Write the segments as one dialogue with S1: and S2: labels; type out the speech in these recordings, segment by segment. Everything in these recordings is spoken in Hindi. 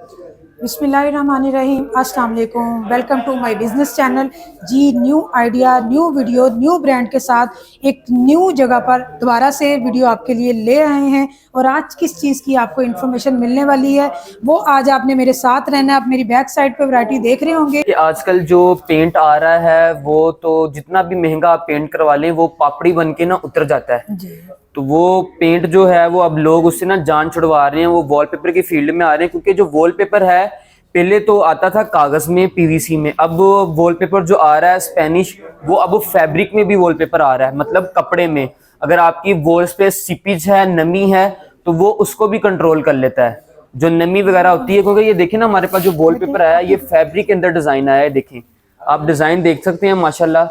S1: बिस्मिल्लाहिर्रहमानिर्रहीम, अस्सलाम वालेकुम। Welcome to my business channel. जी, new idea, new video, new brand के साथ एक न्यू जगह पर दोबारा से वीडियो आपके लिए ले आए हैं। और आज किस चीज़ की आपको इन्फॉर्मेशन मिलने वाली है वो आज आपने मेरे साथ रहना है। आप मेरी बैक साइड पे वैरायटी देख रहे होंगे
S2: कि आजकल जो पेंट आ रहा है वो तो जितना भी महंगा आप पेंट करवा लें वो पापड़ी बन के ना उतर जाता है।
S1: जी।
S2: तो वो पेंट जो है वो अब लोग उससे ना जान छुड़वा रहे हैं, वो वॉलपेपर की फील्ड में आ रहे हैं। क्योंकि जो वॉलपेपर है पहले तो आता था कागज में, पीवीसी में, अब वॉलपेपर जो आ रहा है स्पेनिश, वो अब फैब्रिक में भी वॉलपेपर आ रहा है, मतलब कपड़े में। अगर आपकी वॉल्स पे सीपीज है, नमी है, तो वो उसको भी कंट्रोल कर लेता है, जो नमी वगैरह होती है। क्योंकि ये देखें ना, हमारे पास जो वॉलपेपर आया है ये फैब्रिक के अंदर डिजाइन आया है। देखें, आप डिजाइन देख सकते हैं माशाल्लाह।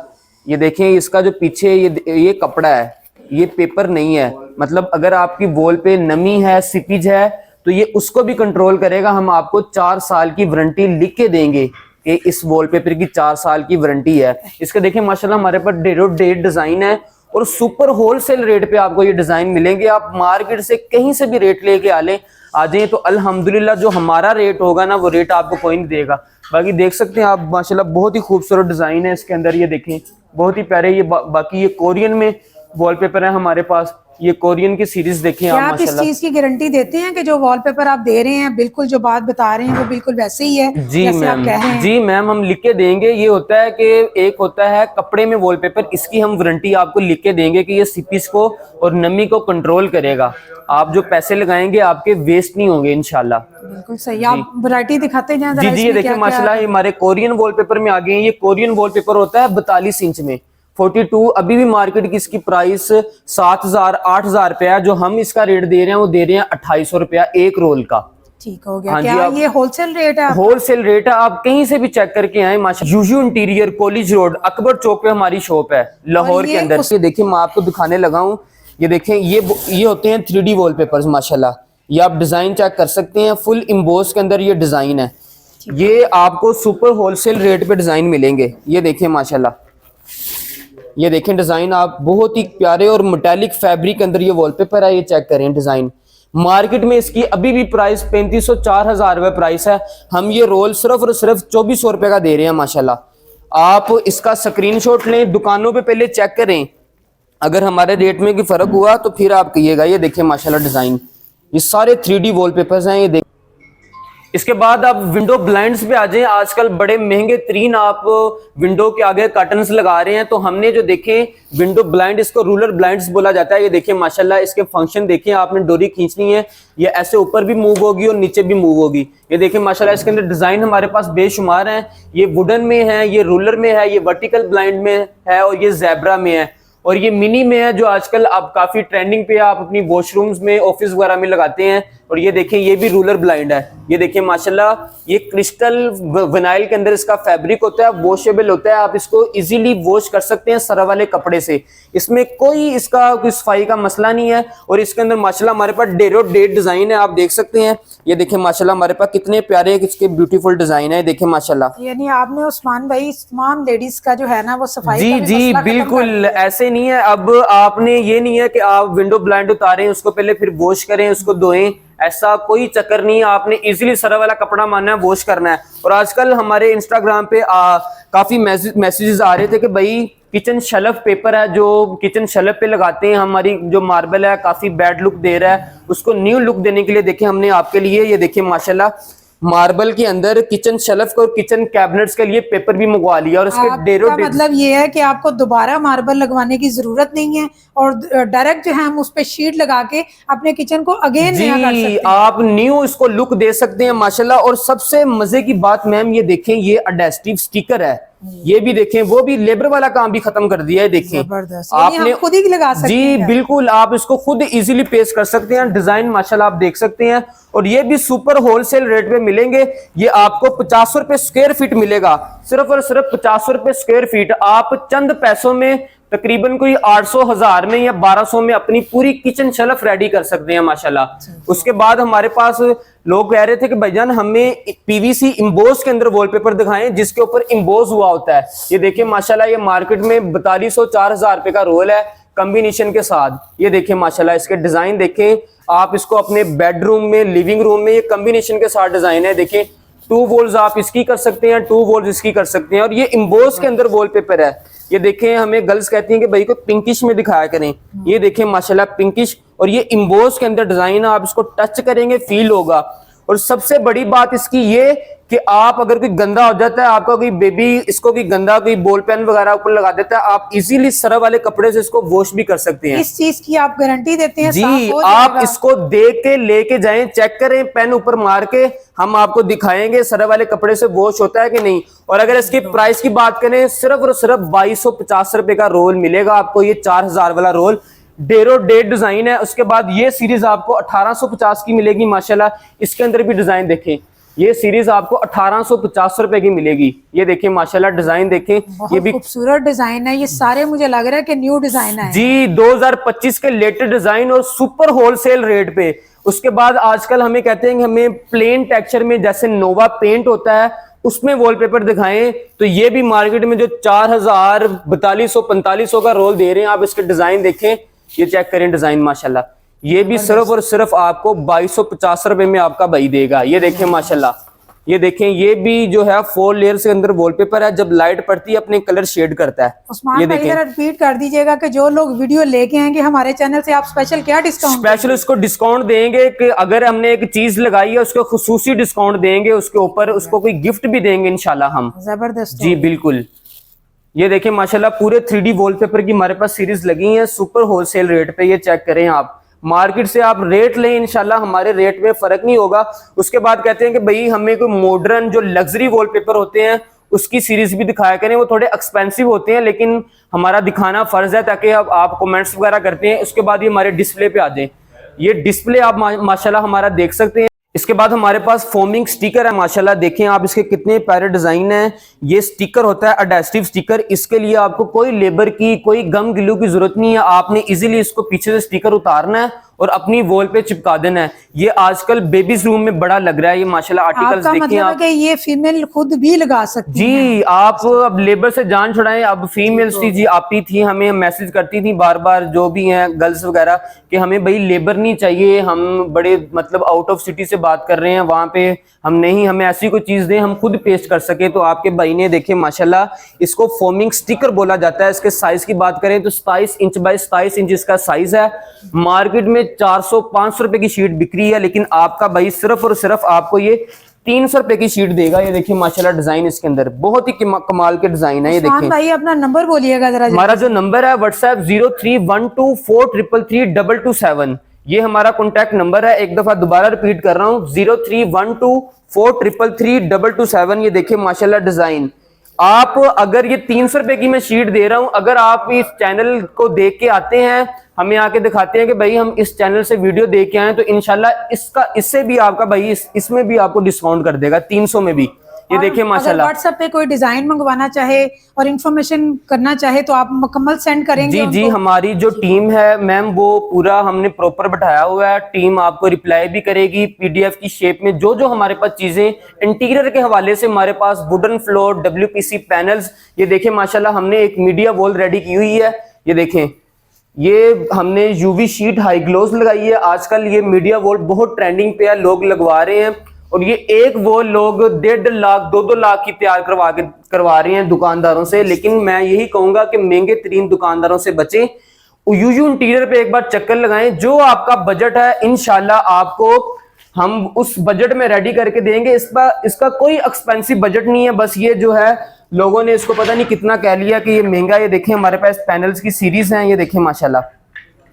S2: ये देखें, इसका जो पीछे ये कपड़ा है, ये पेपर नहीं है। मतलब अगर आपकी वॉल पे नमी है, सिपीज है, तो ये उसको भी कंट्रोल करेगा। हम आपको 4 साल की वारंटी लिख के देंगे कि इस वॉलपेपर की 4 साल की वारंटी है। इसके देखें माशाल्लाह हमारे पास डेट डिजाइन है और सुपर होलसेल रेट पे आपको ये डिजाइन मिलेंगे। आप मार्केट से कहीं से भी रेट लेके आ जाए तो अल्हम्दुलिल्लाह जो हमारा रेट होगा ना वो रेट आपको कोई नहीं देगा। बाकी देख सकते हैं आप माशाल्लाह, बहुत ही खूबसूरत डिजाइन है इसके अंदर। ये देखें, बहुत ही प्यारे। ये बाकी ये कोरियन में वॉलपेपर है हमारे पास। ये कोरियन की सीरीज देखें आप
S1: आप इस
S2: माशाल्लाह।
S1: चीज की गारंटी देते हैं कि जो वॉलपेपर आप दे रहे हैं बिल्कुल जो बात बता रहे हैं वो बिल्कुल वैसे ही है
S2: जी
S1: जैसे आप
S2: मैम,
S1: कह रहे हैं?
S2: जी मैम, हम लिख के देंगे। ये होता है कि एक होता है कपड़े में वॉलपेपर, इसकी हम वारंटी आपको लिख के देंगे कि ये सीपीस को और नमी को कंट्रोल करेगा। आप जो पैसे लगाएंगे आपके वेस्ट नहीं होंगे इंशाल्लाह।
S1: बिल्कुल सही। आप वैरायटी दिखाते जाएं
S2: जी
S1: जरा।
S2: जी, ये देखिए माशाल्लाह, ये हमारे कोरियन वॉलपेपर में आ गए हैं। ये कोरियन वॉलपेपर होता है 42 इंच में, 42। अभी भी मार्केट की इसकी प्राइस 7,000 8,000 रुपया है। जो हम इसका रेट दे रहे हैं वो दे रहे हैं 2,800 रुपया एक रोल का।
S1: ठीक हो गया।
S2: हाँ
S1: क्या
S2: जी,
S1: ये होलसेल रेट है?
S2: होलसेल रेट है, आप कहीं से भी चेक करके आए माशाल्लाह। यूजू interior, college road, Akbar Chowk पे हमारी शॉप है लाहौर के अंदर। ये देखिए, मैं आपको दिखाने लगा हूँ। ये देखें, ये होते हैं 3D वॉलपेपर्स माशाल्लाह। ये आप डिजाइन चेक कर सकते हैं, फुल इम्बोस के अंदर ये डिजाइन है। ये आपको सुपर होलसेल रेट पे डिजाइन मिलेंगे। ये देखें माशाल्लाह, ये देखें डिजाइन आप, बहुत ही प्यारे और मेटालिक फैब्रिक के अंदर ये वॉलपेपर है। ये चेक करें डिजाइन। मार्केट में इसकी अभी भी प्राइस 3,500 4,000 रुपए प्राइस है। हम ये रोल सिर्फ और सिर्फ 2,400 रुपए का दे रहे हैं माशाल्लाह। आप इसका स्क्रीनशॉट लें, दुकानों पे पहले चेक करें, अगर हमारे रेट में कोई फर्क हुआ तो फिर आप कहिएगा। ये देखिए माशाल्लाह डिजाइन, ये सारे 3D वॉलपेपर्स हैं। ये देखिए, इसके बाद आप विंडो ब्लाइंड्स पे आ जाएं। आजकल बड़े महंगे तरीन आप विंडो के आगे कर्टन्स लगा रहे हैं, तो हमने जो देखे विंडो ब्लाइंड, इसको रूलर ब्लाइंड्स बोला जाता है। ये देखिए माशाल्लाह, इसके फंक्शन देखिए, आपने डोरी खींचनी है, ये ऐसे ऊपर भी मूव होगी और नीचे भी मूव होगी। ये देखिए माशाल्लाह, इसके अंदर डिजाइन हमारे पास बेशुमार हैं। ये वुडन में है, ये रूलर में है, ये वर्टिकल ब्लाइंड में है और ये ज़ेब्रा में है और ये मिनी में है, जो आजकल आप काफी ट्रेंडिंग पे आप अपनी वॉशरूम्स में, ऑफिस वगैरह में लगाते हैं। और ये देखें, ये भी रूलर ब्लाइंड है। ये देखिए माशाल्लाह, ये क्रिस्टल विनाइल के अंदर इसका फैब्रिक होता है, वॉशेबल होता है। आप इसको इजीली वॉश कर सकते हैं सरफ वाले कपड़े से। इसमें कोई इसका कोई सफाई का मसला नहीं है। और इसके अंदर माशाल्लाह हमारे पास डेट डिजाइन है, आप देख सकते हैं। ये देखिए माशाल्लाह, हमारे पास कितने प्यारे इसके ब्यूटीफुल डिजाइन है। देखिए माशाल्लाह,
S1: यानी आपने उस्मान भाई तमाम लेडीज का जो है ना वो सफाई
S2: जी
S1: का भी
S2: जी
S1: मसला खत्म कर
S2: बिल्कुल
S1: दिया है।
S2: ऐसे नहीं है। अब आपने ये नहीं है कि आप विंडो ब्लाइंड उतारें, उसको पहले फिर वॉश करें, उसको धोएं, ऐसा कोई चक्कर नहीं है। आपने इजीली सरफ वाला कपड़ा मानना है, वॉश करना है। और आजकल हमारे इंस्टाग्राम पे काफी मैसेजेस आ रहे थे कि भाई किचन शेल्फ पेपर है, जो किचन शेल्फ पे लगाते हैं, हमारी जो मार्बल है काफी बैड लुक दे रहा है, उसको न्यू लुक देने के लिए देखिए हमने आपके लिए, ये देखिए माशाल्लाह, मार्बल के अंदर किचन शेल्फ और किचन कैबिनेट्स के लिए पेपर भी मंगवा लिया। और इसके
S1: आपका मतलब ये है कि आपको दोबारा मार्बल लगवाने की जरूरत नहीं है और डायरेक्ट जो है हम उस पे शीट लगा के अपने किचन को अगेन नया कर सकते हैं।
S2: आप न्यू इसको लुक दे सकते हैं माशाल्लाह। और सबसे मजे की बात मैम, ये देखें, ये अडेस्टिव स्टिकर है। ये भी देखें, वो भी लेबर वाला काम भी खत्म कर दिया है। देखें
S1: आपने खुद ही लगा सकते
S2: हैं। जी बिल्कुल, आप इसको खुद इजीली पेश कर सकते हैं। डिजाइन माशाल्लाह आप देख सकते हैं। और ये भी सुपर होलसेल रेट पे मिलेंगे। ये आपको 50 रुपए स्क्वायर फीट मिलेगा, सिर्फ और सिर्फ 50 रुपए स्क्वायर फीट। आप चंद पैसों में तकरीबन कोई 800 1000 में या 1200 में अपनी पूरी किचन शेल्फ रेडी कर सकते हैं माशाल्लाह। उसके बाद हमारे पास लोग कह रहे थे कि भाईजान हमें पीवीसी इम्बोस के अंदर वॉलपेपर दिखाएं जिसके ऊपर इम्बोस हुआ होता है। ये देखिए माशाल्लाह, ये मार्केट में 4200 4000 रुपए का रोल है कॉम्बिनेशन के साथ। ये देखिए माशाल्लाह, इसके डिजाइन देखें आप इसको अपने बेडरूम में, लिविंग रूम में, ये कॉम्बिनेशन के साथ डिजाइन है। देखिए 2 वॉल्स आप इसकी कर सकते हैं, 2 वॉल्स इसकी कर सकते हैं। और ये इम्बोस के अंदर वॉलपेपर है। ये देखें, हमें गर्ल्स कहती हैं कि भाई को पिंकिश में दिखाया करें। ये देखें माशाल्लाह पिंकिश, और ये इम्बोस के अंदर डिजाइन है। आप इसको टच करेंगे फील होगा। और सबसे बड़ी बात इसकी ये कि आप अगर कोई गंदा हो जाता है, आपका कोई बेबी इसको कोई गंदा कोई बॉल पेन वगैरह ऊपर लगा देता है, आप इजीली सरफ वाले कपड़े से इसको वॉश भी कर सकते हैं।
S1: इस चीज की आप गारंटी देते हैं?
S2: जी,
S1: साफ हो
S2: आप
S1: जाएगा?
S2: इसको देख के लेके जाएं, चेक करें, पेन ऊपर मार के हम आपको दिखाएंगे सरफ वाले कपड़े से वॉश होता है कि नहीं। और अगर इसकी प्राइस की बात करें, सिर्फ और सिर्फ 2250 रुपए का रोल मिलेगा आपको। ये 4000 वाला रोल डेरो डेट डिजाइन है। उसके बाद ये सीरीज आपको 1850 की मिलेगी माशाल्लाह। इसके अंदर भी डिजाइन देखें, ये सीरीज आपको 1850 रुपए की मिलेगी। ये देखिए माशाल्लाह डिजाइन देखें, ये भी
S1: खूबसूरत डिजाइन है। ये सारे मुझे लग रहा है कि न्यू डिजाइन है
S2: जी, 2025 के लेटेस्ट डिजाइन और सुपर होलसेल रेट पे। उसके बाद आजकल हमें कहते हैं कि हमें प्लेन टेक्सचर में जैसे नोवा पेंट होता है उसमें वॉलपेपर दिखाएं, तो ये भी मार्केट में जो 4000, 4200, 4500 का रोल दे रहे हैं। आप इसके डिजाइन देखें, ये चेक करें डिजाइन माशाल्लाह। ये भी सिर्फ और सिर्फ आपको 2250 रुपए में आपका भाई देगा। ये देखें माशाल्लाह, ये देखें, ये भी जो है 4 लेयर्स के अंदर वॉलपेपर है। जब लाइट पड़ती है अपने कलर शेड करता है।
S1: उस्मान भाई जरा रिपीट कर दीजिएगा कि जो लोग वीडियो लेके आएंगे हमारे चैनल से, आप स्पेशल क्या डिस्काउंट?
S2: स्पेशल उसको डिस्काउंट देंगे कि अगर हमने एक चीज लगाई है उसको खुसूसी डिस्काउंट देंगे, उसके ऊपर उसको कोई गिफ्ट भी देंगे इंशाल्लाह हम।
S1: जबरदस्त
S2: जी बिल्कुल। ये देखिए माशाल्लाह पूरे 3D वॉलपेपर की हमारे पास सीरीज लगी है सुपर होलसेल रेट पे। ये चेक करें आप, मार्केट से आप रेट लें, इंशाल्लाह हमारे रेट में फर्क नहीं होगा। उसके बाद कहते हैं कि भाई हमें कोई मॉडर्न जो लग्जरी वॉलपेपर होते हैं उसकी सीरीज भी दिखाया करें। वो थोड़े एक्सपेंसिव होते हैं लेकिन हमारा दिखाना फर्ज है ताकि अब आप कमेंट्स वगैरह करते हैं। उसके बाद ये हमारे डिस्प्ले पे आ जाए। ये डिस्प्ले आप माशाल्लाह हमारा देख सकते हैं। इसके बाद हमारे पास फोमिंग स्टिकर है माशाल्लाह। देखें आप इसके कितने प्यारे डिजाइन है। ये स्टिकर होता है अडेसिव स्टिकर। इसके लिए आपको कोई लेबर की, कोई गम गिलू की जरूरत नहीं है। आपने इजीली इसको पीछे से स्टिकर उतारना है और अपनी वॉल पे चिपका देना है। ये आजकल बेबीज रूम में बड़ा लग रहा है। ये माशाल्लाह आर्टिकल्स देखें
S1: मतलब
S2: आप।
S1: है कि ये फीमेल खुद भी लगा सकती है।
S2: जी, आप अब लेबर से जान छुड़ाएं। अब फीमेल्स थी जी, आती थी, हमें मैसेज करती थी बार बार जो भी हैं गर्ल्स वगैरह कि हमें भाई लेबर नहीं चाहिए, हम बड़े मतलब आउट ऑफ सिटी से बात कर रहे हैं, वहां पे हम नहीं, हमें ऐसी कोई चीज दें हम खुद पेस्ट कर सके। तो आपके भाई ने देखे माशाल्लाह, इसको फोमिंग स्टिकर बोला जाता है। इसके साइज की बात करें तो 27 इंच बाय 27 इंच इसका साइज है। मार्केट में 400-500 रुपए की शीट बिक्री है, लेकिन आपका भाई सिर्फ और सिर्फ आपको ये 300 रुपए की शीट देगा। ये देखिए माशाल्लाह डिजाइन इसके अंदर बहुत ही कमाल के डिजाइन है। ये देखिए
S1: भाई अपना नंबर बोलिएगा जरा।
S2: हमारा जो नंबर है व्हाट्सएप 0312433327। ये हमारा कॉन्टैक्ट नंबर है। एक दफा दोबारा रिपीट कर रहा हूँ, 0312433327। ये देखिए माशाल्लाह डिजाइन। आप अगर ये 300 रुपए की मैं शीट दे रहा हूं, अगर आप इस चैनल को देख के आते हैं, हमें आके दिखाते हैं कि भाई हम इस चैनल से वीडियो देख के आए, तो इंशाल्लाह इससे भी आपका भाई इसमें भी आपको डिस्काउंट कर देगा 300 में भी। ये देखिए माशाल्लाह।
S1: व्हाट्सएप पे कोई डिजाइन मंगवाना चाहे और इन्फॉर्मेशन करना चाहे तो आप मुकम्मल सेंड करेंगे?
S2: जी, हमारी जो टीम है मैम वो पूरा हमने प्रॉपर बैठाया हुआ है। टीम आपको रिप्लाई भी करेगी पीडीएफ की शेप में। जो जो हमारे पास चीजें इंटीरियर के हवाले से, हमारे पास वुडन फ्लोर, WPC पैनल्स। ये देखें माशाल्लाह हमने एक मीडिया वॉल रेडी की हुई है। ये देखें, ये हमने यूवी शीट हाई ग्लोस लगाई है। आजकल ये मीडिया वॉल बहुत ट्रेंडिंग पे है, लोग लगवा रहे हैं। और ये एक वॉल लोग 1.5 लाख 2-2 लाख की तैयार करवा रहे हैं दुकानदारों से। लेकिन मैं यही कहूंगा कि महंगे तरीन दुकानदारों से बचें। यूयू इंटीरियर पे एक बार चक्कर लगाएं। जो आपका बजट है इंशाल्लाह आपको हम उस बजट में रेडी करके देंगे। इसका कोई एक्सपेंसिव बजट नहीं है, बस ये जो है लोगों ने इसको पता नहीं कितना कह लिया कि ये महंगा। ये देखें हमारे पास पैनल्स की सीरीज हैं। ये देखें माशाल्लाह,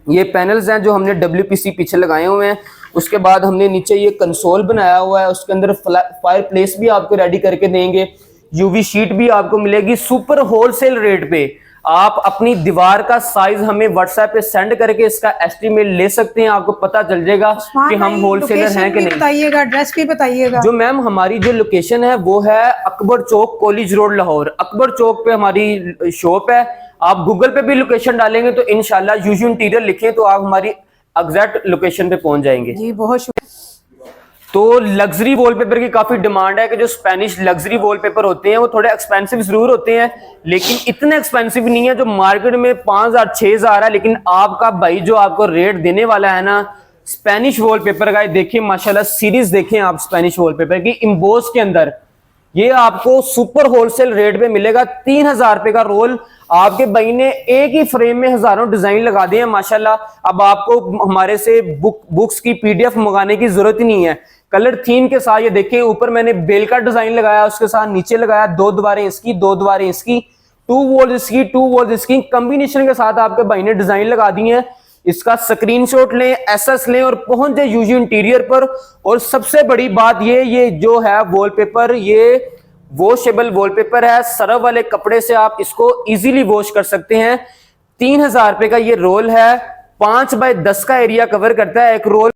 S2: ये पैनल्स हैं जो हमने WPC पीछे लगाए हुए हैं। उसके बाद हमने नीचे ये कंसोल बनाया हुआ है, उसके अंदर फायर प्लेस भी आपको रेडी करके देंगे। यूवी शीट भी आपको मिलेगी सुपर होलसेल रेट पे। आप अपनी दीवार का साइज हमें व्हाट्सएप पे सेंड करके इसका एस्टीमेट ले सकते हैं। आपको पता चल जाएगा कि हम होलसेलर हैं कि नहीं।
S1: बताइएगा, एड्रेस भी बताइएगा।
S2: जो मैम हमारी जो लोकेशन है वो है अकबर चौक, कॉलेज रोड, लाहौर। अकबर चौक पे हमारी शॉप है। आप गूगल पे भी लोकेशन डालेंगे तो इंशाल्लाह यूयू इंटीरियर लिखें तो आप हमारी एग्जैक्ट लोकेशन पे पहुंच जाएंगे।
S1: जी बहुत शुक्रिया।
S2: तो लग्जरी वॉलपेपर की काफी डिमांड है कि जो स्पेनिश लग्जरी वॉलपेपर होते हैं वो थोड़े एक्सपेंसिव जरूर होते हैं, लेकिन इतने एक्सपेंसिव नहीं है। जो मार्केट में 5000 6000 है, लेकिन आपका भाई जो आपको रेट देने वाला है ना, स्पेनिश वॉलपेपर का देखिए माशाल्लाह, सीरीज देखें आप स्पेनिश वॉलपेपर की इम्बोस के अंदर। ये आपको सुपर होलसेल रेट पे मिलेगा 3000 रुपए का रोल। आपके भाई ने एक ही फ्रेम में हजारों डिजाइन लगा दिए हैं माशाल्लाह। अब आपको हमारे से बुक्स की पीडीएफ मंगाने की जरूरत ही नहीं है। कलर थीम के साथ ये देखें, ऊपर मैंने बेल का डिजाइन लगाया, उसके साथ नीचे लगाया 2 दीवारें इसकी, 2 दीवारें इसकी, 2 वॉल इसकी, 2 वॉल इसकी, कॉम्बिनेशन के साथ आपके भाई ने डिजाइन लगा दी है। इसका स्क्रीनशॉट लें, एसएस लें और पहुंच जाए यूजी इंटीरियर पर। और सबसे बड़ी बात ये जो है वॉलपेपर, ये वॉशेबल वॉलपेपर है। सरफ वाले कपड़े से आप इसको इजीली वॉश कर सकते हैं। 3000 रुपए का ये रोल है, 5 बाय 10 का एरिया कवर करता है एक रोल।